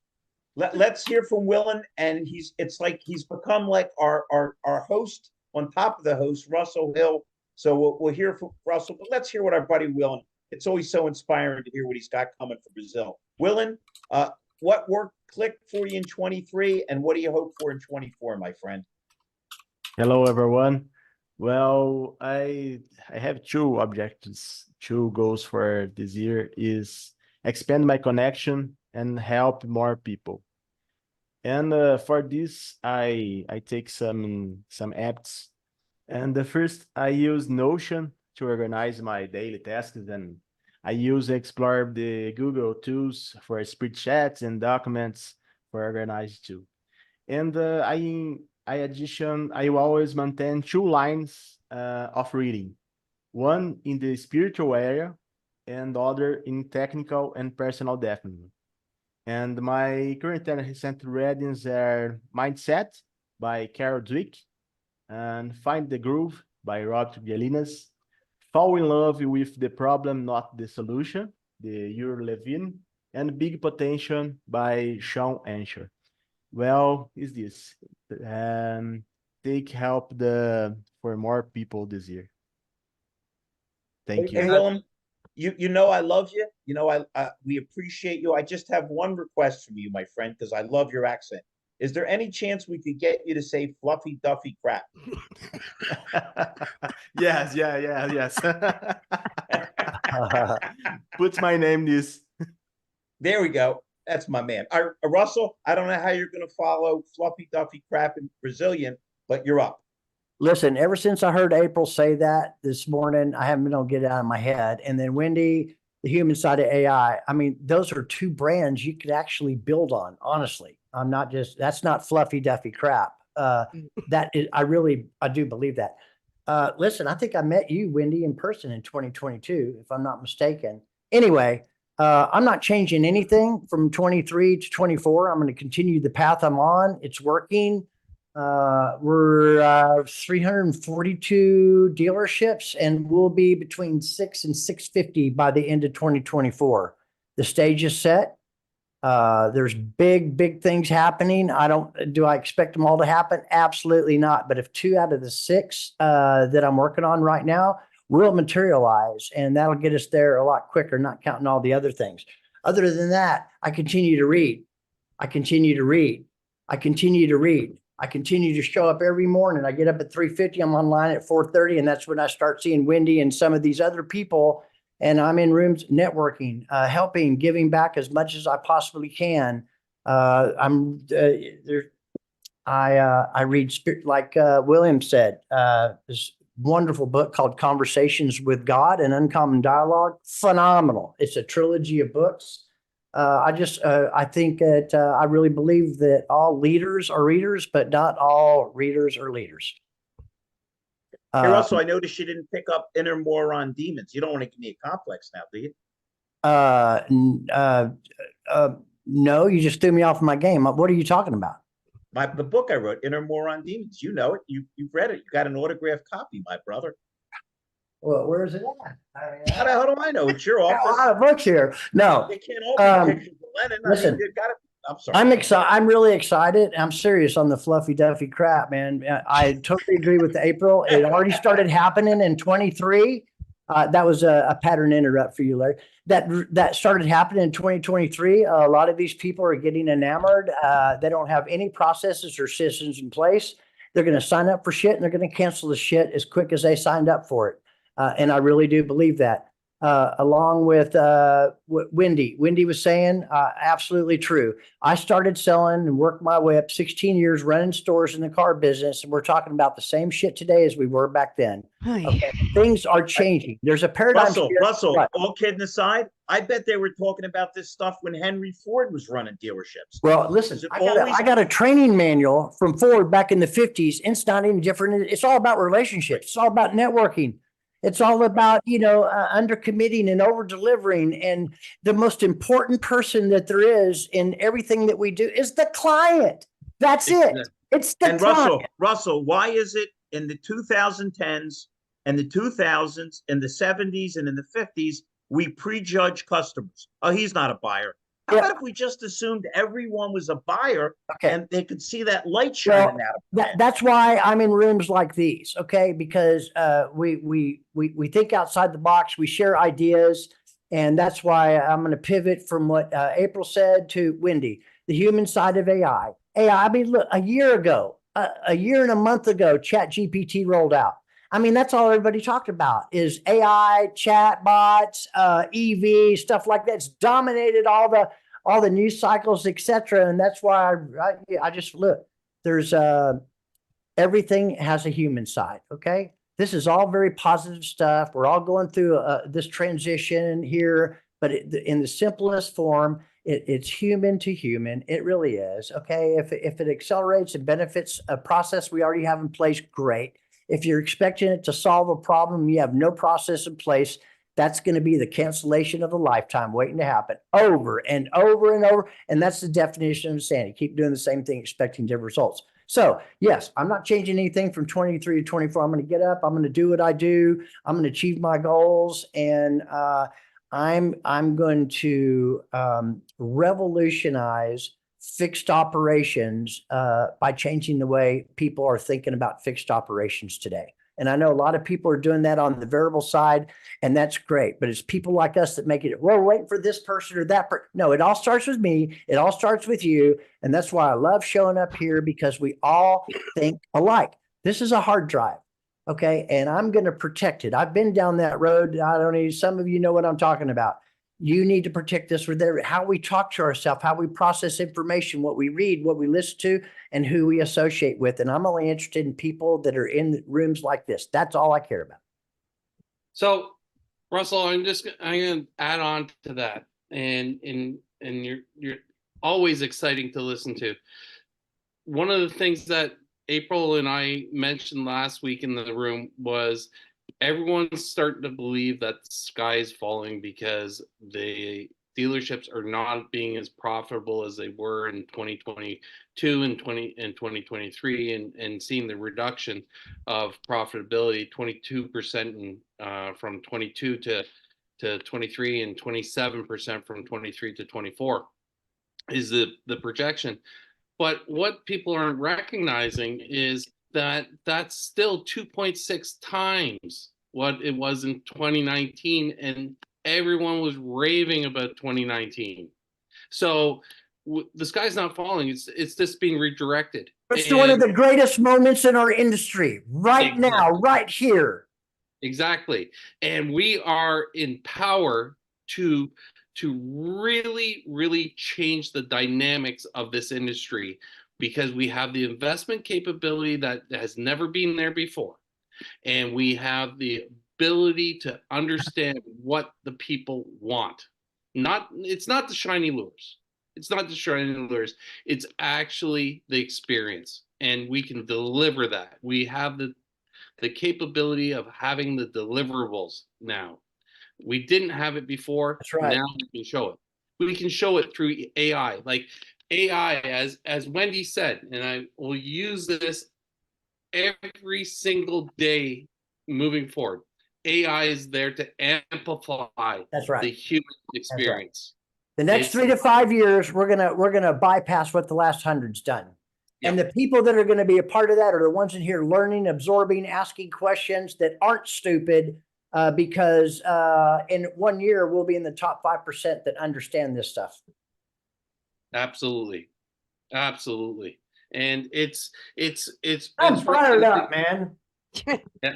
Let's hear from Willian, and it's like he's become like our host on top of the host, Russell Hill. So we'll hear from Russell, but let's hear what our buddy Willian. It's always so inspiring to hear what he's got coming for Brazil. Willian, what work clicked for you in 23, and what do you hope for in 24, my friend? Hello, everyone. Well, I have two objectives, two goals for this year is expand my connection and help more people. And for this, I take some apps. And the first, I use Notion to organize my daily tasks, and I use Explore the Google tools for spreadsheets and documents for organized too. And I will always maintain two lines of reading, one in the spiritual area and other in technical and personal development. And my current and recent readings are Mindset by Carol Dweck, and Find the Groove by Robert Galinas, Fall in Love with the Problem, Not the Solution, the Uri Levine, and Big Potential by Sean Ansher. Well, is this take help for more people this year. Thank you. And Willian, you know I love you. You know we appreciate you. I just have one request from you, my friend, because I love your accent. Is there any chance we could get you to say fluffy Duffy crap? Yes. Put my name this. There we go. That's my man. Russell, I don't know how you're going to follow fluffy Duffy crap in Brazilian, but you're up. Listen, ever since I heard April say that this morning, I haven't been able to get it out of my head. And then Wendy, the human side of AI. I mean, those are two brands you could actually build on, honestly. That's not fluffy Duffy crap. I do believe that. Listen, I think I met you, Wendy, in person in 2022, if I'm not mistaken. Anyway, I'm not changing anything from 23 to 24. I'm going to continue the path I'm on. It's working. We're 342 dealerships, and we'll be between 6 and 650 by the end of 2024. The stage is set. There's big things happening. Do I expect them all to happen? Absolutely not. But if 2 out of the 6 that I'm working on right now will materialize, and that'll get us there a lot quicker, not counting all the other things. Other than that, I continue to read. I continue to show up every morning. I get up at 3:50. I'm online at 4:30, and that's when I start seeing Wendy and some of these other people. And I'm in rooms networking, helping, giving back as much as I possibly can. I read, like William said, this wonderful book called Conversations with God and Uncommon Dialogue. Phenomenal. It's a trilogy of books. I think that I really believe that all leaders are readers, but not all readers are leaders. Hey, Russell, I noticed you didn't pick up Inner Moron Demons. You don't want to give me a complex now, do you? No, you just threw me off my game. What are you talking about? The book I wrote, Inner Moron Demons. You know it. You've read it. You got an autographed copy, my brother. Well, where is it at? How do I know? It's your office. A lot of books here. No. They can't all be pictures of Lennon. Listen. I mean, I'm sorry. I'm excited. I'm really excited. I'm serious on the fluffy Duffy crap, man. I totally agree with April. It already started happening in 23. That was a pattern interrupt for you, Larry. That started happening in 2023. A lot of these people are getting enamored. They don't have any processes or systems in place. They're going to sign up for shit, and they're going to cancel the shit as quick as they signed up for it. And I really do believe that. along with Wendy. Wendy was saying, absolutely true. I started selling and worked my way up 16 years running stores in the car business. And we're talking about the same shit today as we were back then. Okay. Things are changing. There's a paradigm shift. Russell, Right. all kidding aside, I bet they were talking about this stuff when Henry Ford was running dealerships. Well, listen, I got a training manual from Ford back in the 50s. It's not any different. It's all about relationships. It's all about networking. It's all about, under committing and over delivering. And the most important person that there is in everything that we do is the client. That's it. It's the client. Russell, why is it in the 2010s and the 2000s and the 70s and in the 50s, we prejudge customers? Oh, he's not a buyer. How about if we just assumed everyone was a buyer and they could see that light shining out of them? That's why I'm in rooms like these, okay? Because we think outside the box, we share ideas, and that's why I'm going to pivot from what April said to Wendy, the human side of AI. I mean, look, a year and a month ago, ChatGPT rolled out. I mean, that's all everybody talked about is AI, chat bots, EV, stuff like that. It's dominated all the news cycles, etc. And that's why I just look. There's everything has a human side. Okay, this is all very positive stuff. We're all going through this transition here, but in the simplest form, it's human to human. It really is. Okay, if it accelerates and benefits a process we already have in place, great. If you're expecting it to solve a problem, you have no process in place, that's going to be the cancellation of a lifetime waiting to happen over and over and over. And that's the definition of insanity. Keep doing the same thing, expecting different results. So yes, I'm not changing anything from 23 to 24. I'm going to get up. I'm going to do what I do. I'm going to achieve my goals. And I'm going to revolutionize fixed operations by changing the way people are thinking about fixed operations today. And I know a lot of people are doing that on the variable side, and that's great. But it's people like us that make it, well, we're waiting for this person or that person. No, it all starts with me. It all starts with you. And that's why I love showing up here, because we all think alike. This is a hard drive. Okay. And I'm going to protect it. I've been down that road. I don't know. Some of you know what I'm talking about. You need to protect this with how we talk to ourselves, how we process information, what we read, what we listen to, and who we associate with. And I'm only interested in people that are in rooms like this. That's all I care about. So, Russell, I'm going to add on to that, and you're always exciting to listen to. One of the things that April and I mentioned last week in the room was everyone's starting to believe that the sky is falling because the dealerships are not being as profitable as they were in 2022 and 2023, and seeing the reduction of profitability, 22% from 22 to 23 and 27% from 23 to 24 is the projection. But what people aren't recognizing is that that's still 2.6 times what it was in 2019, and everyone was raving about 2019. So the sky's not falling, it's just being redirected. It's one of the greatest moments in our industry right now, right here. Exactly. And we are in power to really, really change the dynamics of this industry, because we have the investment capability that has never been there before. And we have the ability to understand what the people want. It's not the shiny lures. It's not the shiny lures. It's actually the experience. And we can deliver that. We have the capability of having the deliverables now. We didn't have it before. That's right. Now we can show it. We can show it through AI. Like AI, as Wendy said, and I will use this every single day moving forward. AI is there to amplify the human experience. The next 3 to 5 years, we're gonna bypass what the last 100's done. Yep. And the people that are going to be a part of that are the ones in here learning, absorbing, asking questions that aren't stupid, because in 1 year we'll be in the top 5% that understand this stuff. Absolutely. And it's I'm fired up, man. Yeah.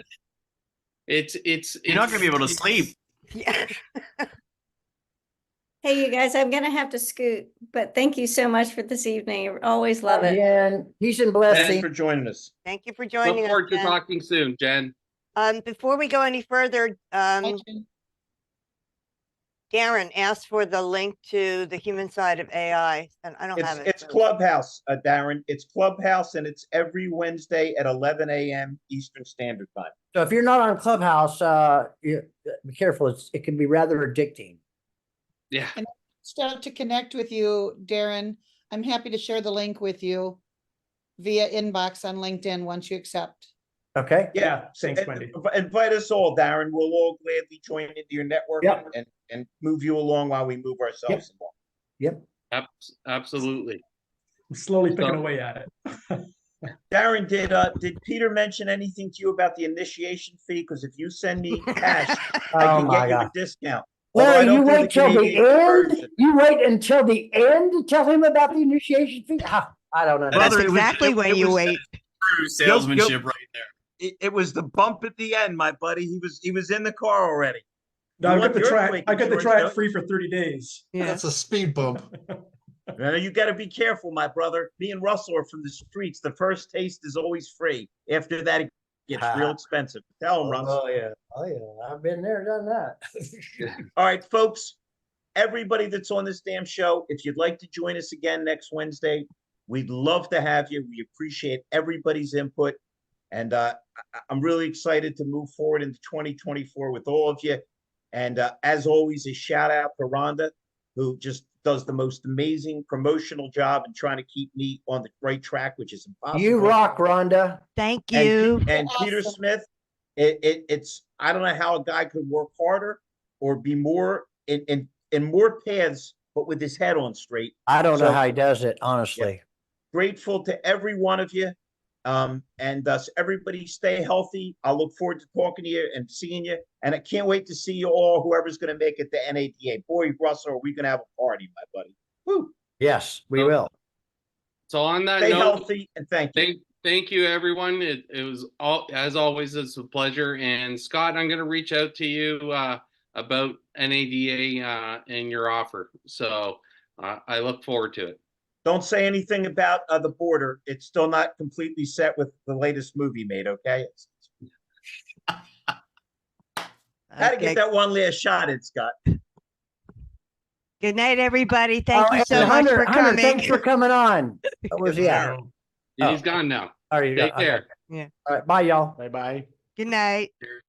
It's you're not gonna be able to sleep. Yeah. Hey, you guys, I'm gonna have to scoot, but thank you so much for this evening. I always love it. Again, peace and Thanks blessing. for joining us. Thank you for Look joining us. forward to Jen. talking soon, Jen. Before we go any further, Hi, Jen. Darren asked for the link to the human side of AI, and I don't have it. It's so- Clubhouse, Darren. It's Clubhouse, and it's every Wednesday at 11 a.m. Eastern Standard Time. So if you're not on Clubhouse, be careful. It can be rather addicting. Yeah. And start to connect with you, Darren. I'm happy to share the link with you via inbox on LinkedIn once you accept. Okay. Yeah, thanks, And Wendy. invite us all, Darren. We'll all gladly join into your network Yep. and move you along while we move ourselves along. Yep. Absolutely. I'm slowly picking So- away at it. Darren, did Peter mention anything to you about the initiation fee? Because if you send me cash, I Oh can my get you a God. discount. Although I Larry, don't you do wait till the Canadian end. conversion. You wait until the end to tell him about the initiation fee. Ah, I don't know. That's Brother, it was- exactly when you wait. True salesmanship right there. It was the bump at the end, my buddy. He was in the car already. No, You I want got the the try. earthquake I got the insurance, try it don't free for 30 days. Yeah. That's a speed bump. Now, you got to be careful, my brother. Me and Russell are from the streets. The first taste is always free. After that, it gets real expensive. Tell him, Russell. Oh yeah. Oh yeah. I've been there, done that. All right, folks. Everybody that's on this damn show, if you'd like to join us again next Wednesday, we'd love to have you. We appreciate everybody's input. And I'm really excited to move forward into 2024 with all of you. And as always, a shout out to Rhonda, who just does the most amazing promotional job in trying to keep me on the right track, which is impossible. You rock, Rhonda. Thank And, you. and Peter Smith, it's I don't know how a guy could work harder or be more in more paths, but with his head on straight. I don't know So, how he does it, honestly. grateful to every one of you. And everybody stay healthy. I look forward to talking to you and seeing you. And I can't wait to see you all, whoever's going to make it to NADA. Boy, Russell, are we going to have a party, my buddy. Woo. Yes, we will. So on that Stay note, healthy and thank you. Thank you, everyone. It was as always, it's a pleasure. And Scott, I'm going to reach out to you about NADA and your offer. So I look forward to it. Don't say anything about the border. It's still not completely set with the latest movie made, okay? Had to get that one last shot in, Scott. Good night, everybody. Thank you and so much Hunter, for Hunter, coming. thanks for coming on. Where's he at? He's gone now. Are you Take care. Yeah. All right. Bye, y'all. Bye bye. Good night. Cheers.